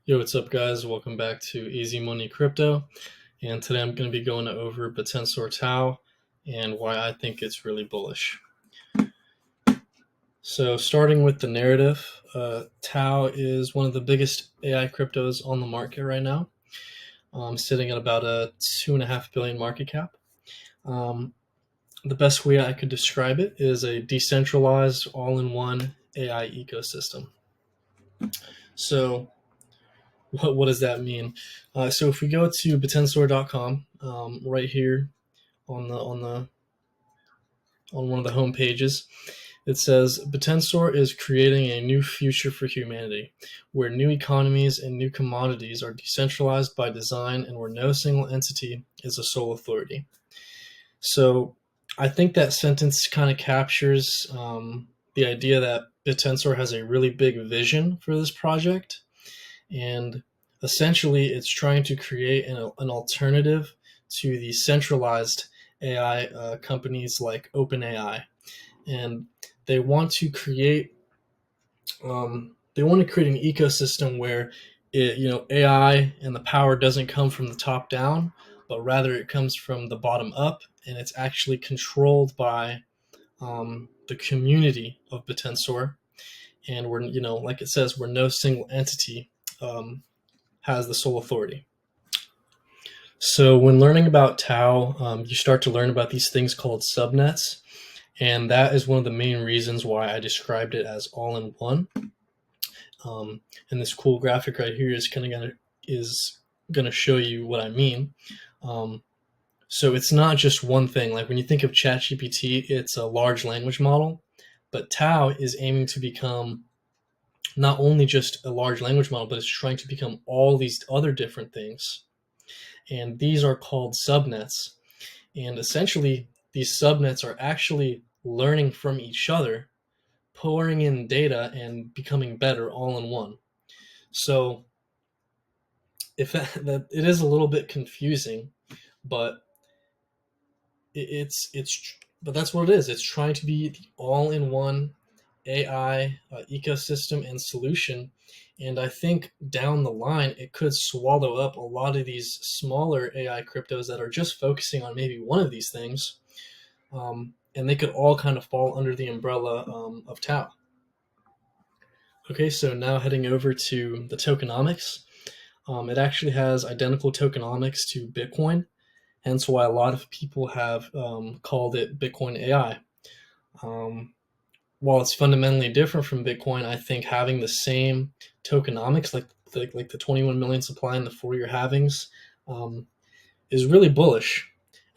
Yo, what's up, guys? Welcome back to Easy Money Crypto. And today I'm going to be going over Bittensor TAO and why I think it's really bullish. So, starting with the narrative, TAO is one of the biggest AI cryptos on the market right now, sitting at about a 2.5 billion market cap. Um, the best way I could describe it is a decentralized, all in one AI ecosystem. So, what does that mean? So if we go to bittensor.com, right here on one of the home pages, it says Bittensor is creating a new future for humanity, where new economies and new commodities are decentralized by design, and where no single entity is a sole authority. So I think that sentence kind of captures the idea that Bittensor has a really big vision for this project, and essentially it's trying to create an alternative to the centralized AI companies like OpenAI, and they want to create an ecosystem where AI and the power doesn't come from the top down, but rather it comes from the bottom up, and it's actually controlled by the community of Bittensor, and we're like it says, we're no single entity um, has the sole authority. So when learning about TAO, you start to learn about these things called subnets, and that is one of the main reasons why I described it as all in one. And this cool graphic right here is gonna show you what I mean. So it's not just one thing. Like when you think of ChatGPT, it's a large language model, but TAO is aiming to become not only just a large language model, but it's trying to become all these other different things. And these are called subnets. And essentially, these subnets are actually learning from each other, pouring in data, and becoming better all in one. So, if that it is a little bit confusing, but it's but that's what it is. It's trying to be the all-in-one AI ecosystem and solution. And I think down the line, it could swallow up a lot of these smaller AI cryptos that are just focusing on maybe one of these things. And they could all kind of fall under the umbrella of TAO. Okay, so now heading over to the tokenomics. It actually has identical tokenomics to Bitcoin, hence why a lot of people have called it Bitcoin AI. Um, while it's fundamentally different from Bitcoin, I think having the same tokenomics, like the 21 million supply and the 4-year halvings, um, is really bullish.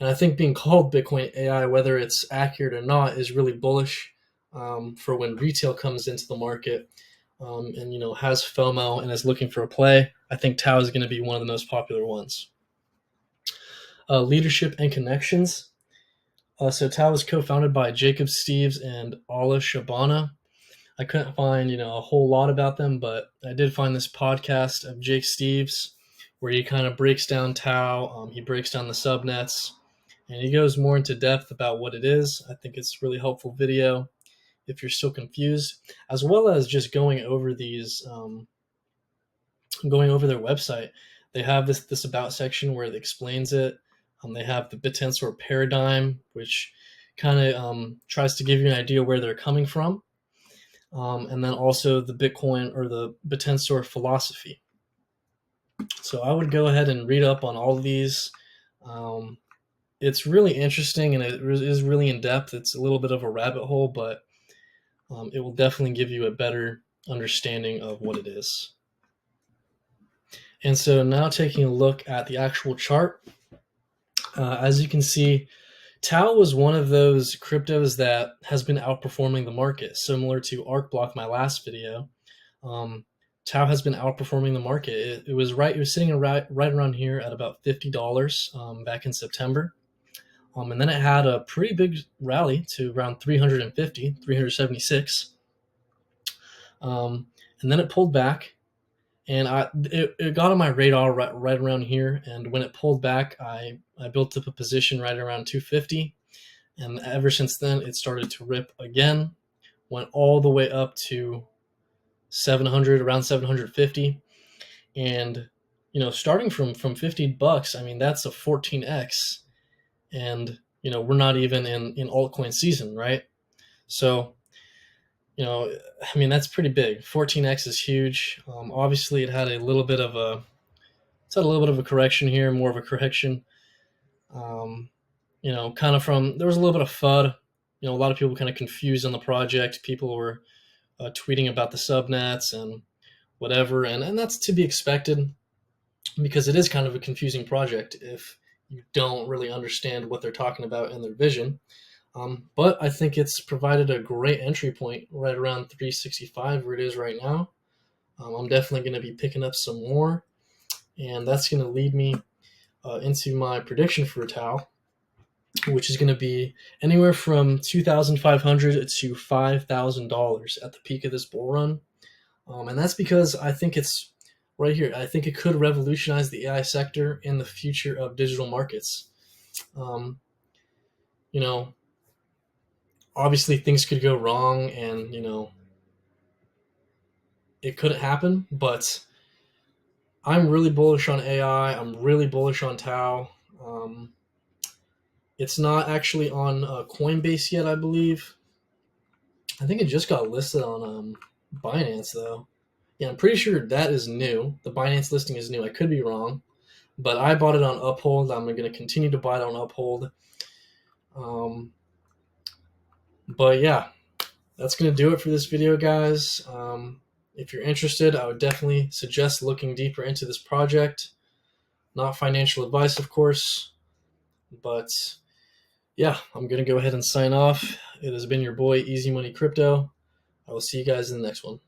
And I think being called Bitcoin AI, whether it's accurate or not, is really bullish for when retail comes into the market and has FOMO and is looking for a play. I think TAO is going to be one of the most popular ones. Leadership and connections. So TAO was co-founded by Jacob Steves and Ala Shabana. I couldn't find a whole lot about them, but I did find this podcast of Jake Steves where he kind of breaks down TAO. He breaks down the subnets, and he goes more into depth about what it is. I think it's a really helpful video if you're still confused, as well as just going over going over their website. They have this about section where it explains it. They have the Bittensor paradigm, which kind of tries to give you an idea where they're coming from, and then also the Bitcoin or the Bittensor philosophy. So I would go ahead and read up on all of these. Um, it's really interesting and it is really in depth. It's a little bit of a rabbit hole, but it will definitely give you a better understanding of what it is. And so now taking a look at the actual chart, as you can see, TAO was one of those cryptos that has been outperforming the market, similar to ArcBlock, my last video. TAO has been outperforming the market. It was sitting right around here at about $50 back in September. And then it had a pretty big rally to around 350, 376. And then it pulled back, and it got on my radar right around here. And when it pulled back, I built up a position right around 250. And ever since then, it started to rip again, went all the way up to 700, around 750. And starting from $50, I mean that's a 14x, and we're not even in altcoin season, right? So I mean that's pretty big. 14x is huge. Obviously, it's had a little bit of a correction here, more of a correction. Um, kind of there was a little bit of FUD. A lot of people kind of confused on the project. People were tweeting about the subnets and whatever, and that's to be expected because it is kind of a confusing project if you don't really understand what they're talking about in their vision. But I think it's provided a great entry point right around 365 where it is right now. I'm definitely going to be picking up some more, and that's going to lead me into my prediction for TAO, which is going to be anywhere from 2,500 to $5,000 at the peak of this bull run. And that's because I think it's right here. I think it could revolutionize the AI sector in the future of digital markets. Um, you know, Obviously things could go wrong, and it couldn't happen. But I'm really bullish on AI. I'm really bullish on TAO. Um, it's not actually on Coinbase yet, I believe. I think it just got listed on Binance though. Yeah, I'm pretty sure that is new. The Binance listing is new. I could be wrong, but I bought it on Uphold. I'm going to continue to buy it on Uphold. Um, but yeah, that's going to do it for this video, guys. If you're interested, I would definitely suggest looking deeper into this project. Not financial advice, of course, but yeah, I'm going to go ahead and sign off. It has been your boy, Easy Money Crypto. I will see you guys in the next one.